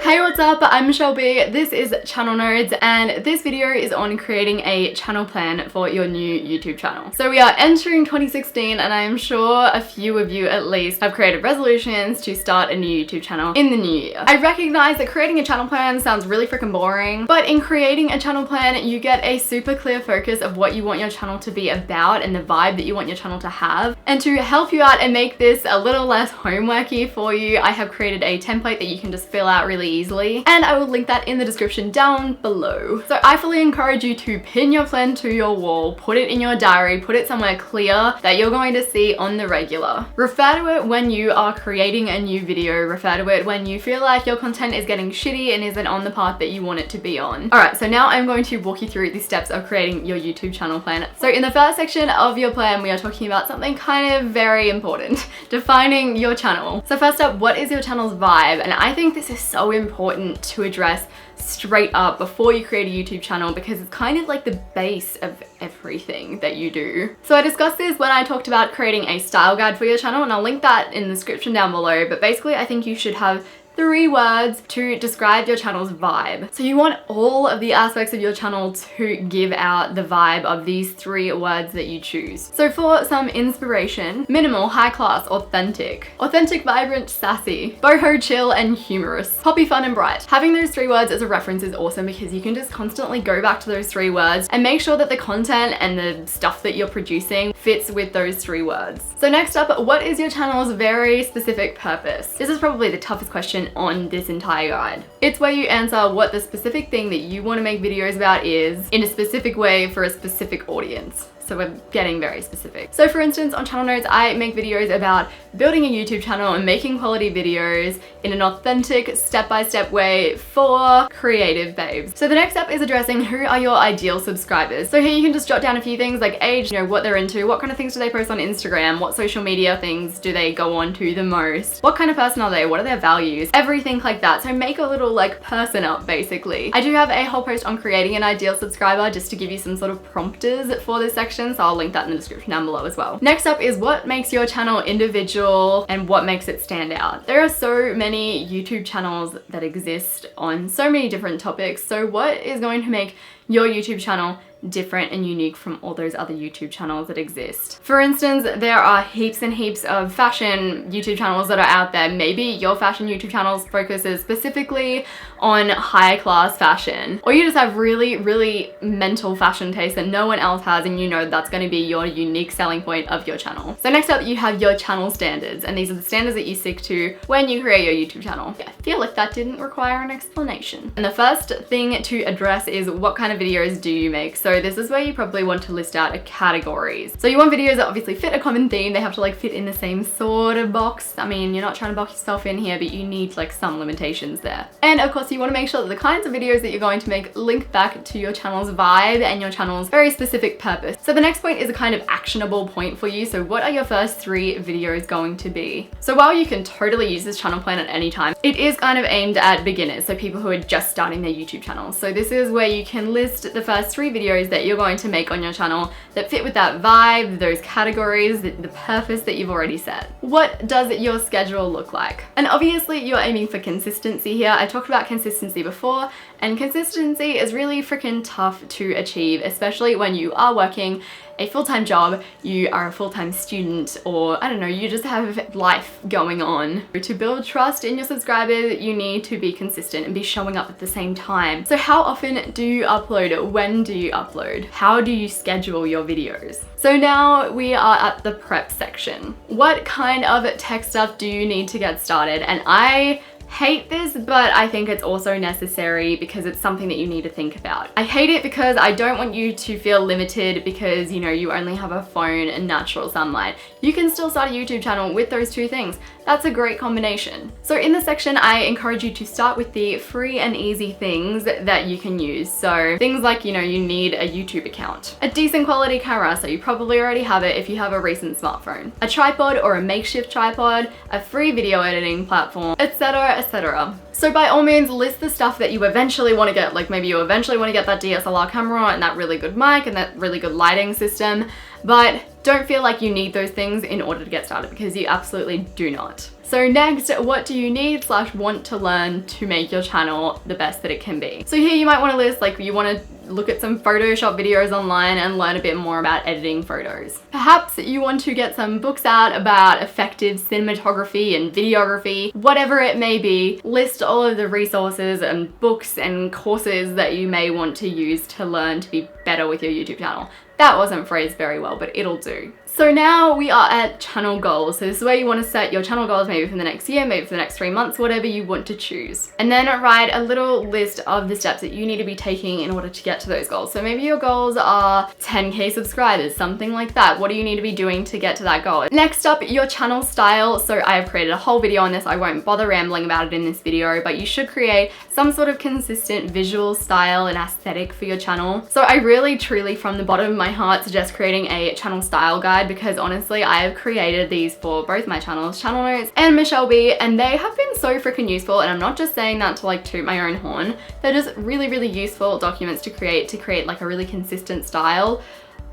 Hey, what's up? I'm Shelby. This is Channel Nodes, and this video is on creating a channel plan for your new YouTube channel. So we are entering 2016, and I am sure a few of you at least have created resolutions to start a new YouTube channel in the new year. I recognize that creating a channel plan sounds really freaking boring, but in creating a channel plan, you get a super clear focus of what you want your channel to be about and the vibe that you want your channel to have. And to help you out and make this a little less homeworky for you, I have created a template that you can just fill out really easily, and I will link that in the description down below. So I fully encourage you to pin your plan to your wall, put it in your diary, put it somewhere clear that you're going to see on the regular. Refer to it when you are creating a new video, refer to it when you feel like your content is getting shitty and isn't on the path that you want it to be on. Alright, so now I'm going to walk you through the steps of creating your YouTube channel plan. So in the first section of your plan, we are talking about something kind of very important, defining your channel. So first up, what is your channel's vibe? And I think this is so important to address straight up before you create a YouTube channel, because it's kind of like the base of everything that you do. So I discussed this when I talked about creating a style guide for your channel, and I'll link that in the description down below, but basically I think you should have 3 words to describe your channel's vibe. So you want all of the aspects of your channel to give out the vibe of these 3 words that you choose. So for some inspiration, minimal, high class, authentic. Authentic, vibrant, sassy. Boho, chill, and humorous. Poppy, fun, and bright. Having those 3 words as a reference is awesome because you can just constantly go back to those 3 words and make sure that the content and the stuff that you're producing fits with those 3 words. So next up, what is your channel's very specific purpose? This is probably the toughest question on this entire guide. It's where you answer what the specific thing that you want to make videos about is in a specific way for a specific audience. So we're getting very specific. So for instance, on Channel Notes, I make videos about building a YouTube channel and making quality videos in an authentic, step-by-step way for creative babes. So the next step is addressing who are your ideal subscribers. So here you can just jot down a few things like age, what they're into, what kind of things do they post on Instagram, what social media things do they go on to the most, what kind of person are they, what are their values, everything like that. So make a little like person up basically. I do have a whole post on creating an ideal subscriber just to give you some sort of prompters for this section, so I'll link that in the description down below as well. Next up is what makes your channel individual and what makes it stand out. There are so many YouTube channels that exist on so many different topics, so what is going to make your YouTube channel different and unique from all those other YouTube channels that exist? For instance, there are heaps and heaps of fashion YouTube channels that are out there. Maybe your fashion YouTube channel focuses specifically on high class fashion, or you just have really mental fashion taste that no one else has, and you know that's going to be your unique selling point of your channel. So next up, you have your channel standards, and these are the standards that you stick to when you create your YouTube channel. Yeah, I feel like that didn't require an explanation. And the first thing to address is what kind of videos do you make? So this is where you probably want to list out categories. So you want videos that obviously fit a common theme. They have to like fit in the same sort of box. I mean, you're not trying to box yourself in here, but you need like some limitations there. And of course, you want to make sure that the kinds of videos that you're going to make link back to your channel's vibe and your channel's very specific purpose. So the next point is a kind of actionable point for you. So what are your first 3 videos going to be? So while you can totally use this channel plan at any time, it is kind of aimed at beginners, so people who are just starting their YouTube channel. So this is where you can list the first 3 videos that you're going to make on your channel that fit with that vibe, those categories, the purpose that you've already set. What does your schedule look like? And obviously you're aiming for consistency here. I talked about consistency before, and consistency is really freaking tough to achieve, especially when you are working a full-time job, you are a full-time student, or I don't know, you just have life going on. To build trust in your subscribers, you need to be consistent and be showing up at the same time. So how often do you upload? When do you upload? How do you schedule your videos? So now we are at the prep section. What kind of tech stuff do you need to get started? And I hate this, but I think it's also necessary because it's something that you need to think about. I hate it because I don't want you to feel limited because, you only have a phone and natural sunlight. You can still start a YouTube channel with those 2 things. That's a great combination. So in this section, I encourage you to start with the free and easy things that you can use. So things like, you need a YouTube account, a decent quality camera, so you probably already have it if you have a recent smartphone, a tripod or a makeshift tripod, a free video editing platform, etc. etc. So by all means, list the stuff that you eventually want to get. Like maybe you eventually want to get that DSLR camera and that really good mic and that really good lighting system, but don't feel like you need those things in order to get started, because you absolutely do not. So next, what do you need / want to learn to make your channel the best that it can be? So here you might want to list, like, you want to look at some Photoshop videos online and learn a bit more about editing photos. Perhaps you want to get some books out about effective cinematography and videography, whatever it may be. List all of the resources and books and courses that you may want to use to learn to be better with your YouTube channel. That wasn't phrased very well, but it'll do. So now we are at channel goals. So this is where you want to set your channel goals, maybe for the next year, maybe for the next 3 months, whatever you want to choose. And then write a little list of the steps that you need to be taking in order to get to those goals. So maybe your goals are 10K subscribers, something like that. What do you need to be doing to get to that goal? Next up, your channel style. So I have created a whole video on this. I won't bother rambling about it in this video, but you should create some sort of consistent visual style and aesthetic for your channel. So I really, truly, from the bottom of my heart, suggest creating a channel style guide, because honestly, I have created these for both my channels, Channel Notes and Michelle B, and they have been so freaking useful. And I'm not just saying that to like toot my own horn. They're just really, really useful documents to create like a really consistent style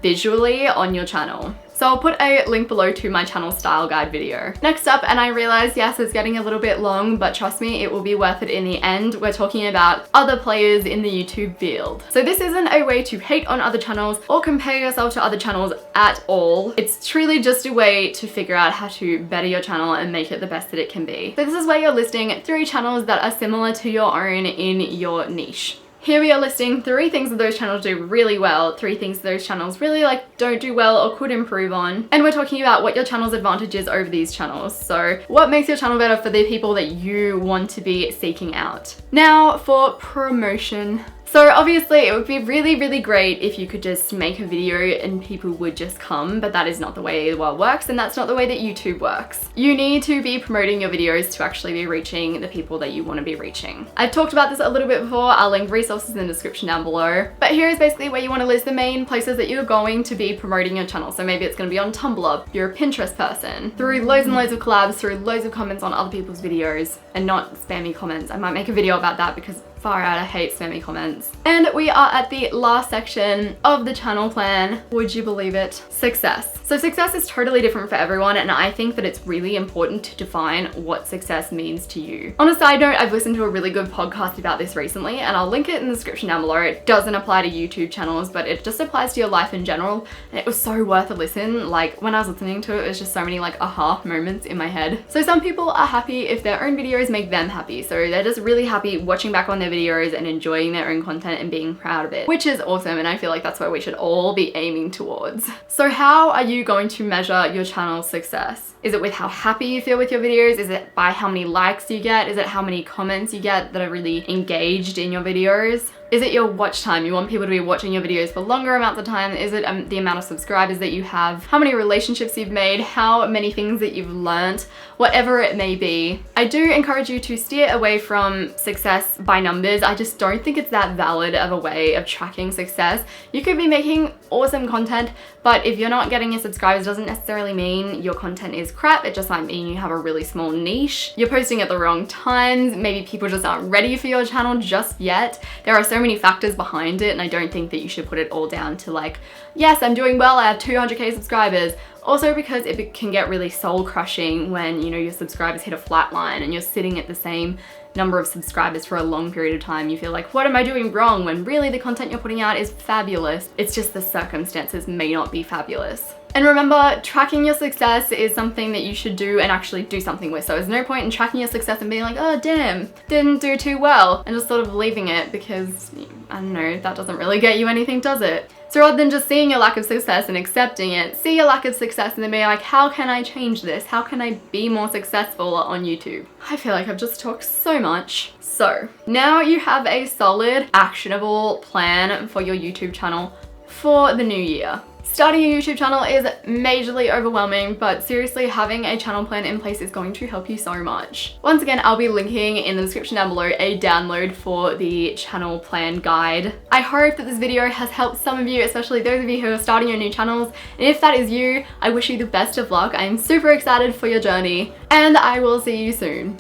visually on your channel. So I'll put a link below to my channel style guide video. Next up, and I realize, yes, it's getting a little bit long, but trust me, it will be worth it in the end. We're talking about other players in the YouTube field. So this isn't a way to hate on other channels or compare yourself to other channels at all. It's truly just a way to figure out how to better your channel and make it the best that it can be. So this is where you're listing 3 channels that are similar to your own in your niche. Here we are listing 3 things that those channels do really well, 3 things those channels really don't do well or could improve on. And we're talking about what your channel's advantage is over these channels. So what makes your channel better for the people that you want to be seeking out. Now for promotion. So obviously it would be really, really great if you could just make a video and people would just come, but that is not the way the world works, and that's not the way that YouTube works. You need to be promoting your videos to actually be reaching the people that you want to be reaching. I've talked about this a little bit before. I'll link resources in the description down below. But here is basically where you want to list the main places that you're going to be promoting your channel. So maybe it's going to be on Tumblr, you're a Pinterest person, through loads and loads of collabs, through loads of comments on other people's videos, and not spammy comments. I might make a video about that because far out, I hate spammy comments. And we are at the last section of the channel plan. Would you believe it? Success. So success is totally different for everyone, and I think that it's really important to define what success means to you. On a side note, I've listened to a really good podcast about this recently, and I'll link it in the description down below. It doesn't apply to YouTube channels, but it just applies to your life in general, and it was so worth a listen. Like, when I was listening to it, it was just so many like aha moments in my head. So some people are happy if their own videos make them happy, so they're just really happy watching back on their videos and enjoying their own content and being proud of it, which is awesome, and I feel like that's what we should all be aiming towards. So how are you going to measure your channel's success? Is it with how happy you feel with your videos? Is it by how many likes you get? Is it how many comments you get that are really engaged in your videos? Is it your watch time? You want people to be watching your videos for longer amounts of time? Is it the amount of subscribers that you have? How many relationships you've made? How many things that you've learned? Whatever it may be. I do encourage you to steer away from success by numbers. I just don't think it's that valid of a way of tracking success. You could be making awesome content, but if you're not getting your subscribers, doesn't necessarily mean your content is crap. It just might mean you have a really small niche. You're posting at the wrong times. Maybe people just aren't ready for your channel just yet. There are so many factors behind it, and I don't think that you should put it all down to like, yes, I'm doing well, I have 200K subscribers. Also because it can get really soul crushing when, you know, your subscribers hit a flat line and you're sitting at the same number of subscribers for a long period of time. You feel like, what am I doing wrong? When really the content you're putting out is fabulous. It's just the circumstances may not be fabulous. And remember, tracking your success is something that you should do and actually do something with. So there's no point in tracking your success and being like, oh damn, didn't do too well, and just sort of leaving it because, I don't know, that doesn't really get you anything, does it? So rather than just seeing your lack of success and accepting it, see your lack of success and then be like, how can I change this? How can I be more successful on YouTube? I feel like I've just talked so much. So now you have a solid, actionable plan for your YouTube channel for the new year. Starting a YouTube channel is majorly overwhelming, but seriously, having a channel plan in place is going to help you so much. Once again, I'll be linking in the description down below a download for the channel plan guide. I hope that this video has helped some of you, especially those of you who are starting your new channels. And if that is you, I wish you the best of luck. I'm super excited for your journey, and I will see you soon.